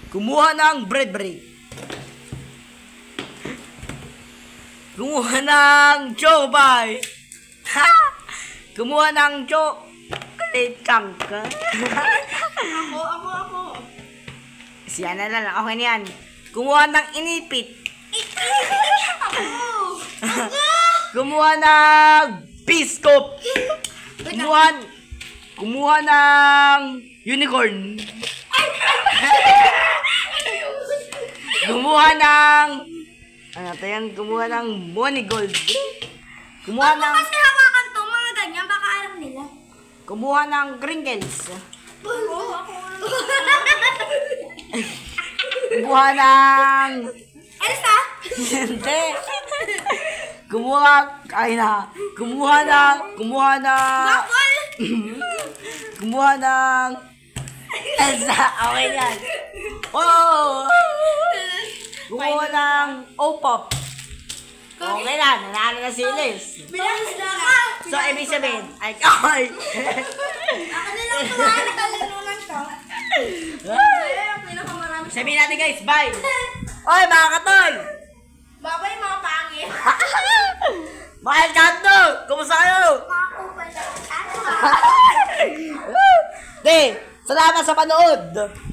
Kumuha ng bread. Kumuha ng chobay. Kumuha ng chocolate chunk. Ako. Siya na lang. Okay na yan. Kumuha ng inipit. Kumuha ng biscuit. Kumuha ng unicorn. Kumuha ng kumuha ng money gold. Kumuha ng Kasi hawakan to, mga ganyan, baka alam nila. Kumuha ng crinkles. Kumuha ng Elsa? hindi. Kumuha Waffle? Kumuha ng Elsa. Okay yan. Oh! Kumuha ng O-pop. Okay na. Nanalo na si Liz. Bilang na ka. So, ibig sabihin, ay. Ako na lang tumahan talununan to. Pinakamarami. Sabihin natin guys, bye! Oy, mga katoy! Babay mga pangit. Mga Elkanto! Kumusta kayo? Mga kupal na. Di, salamat sa panood!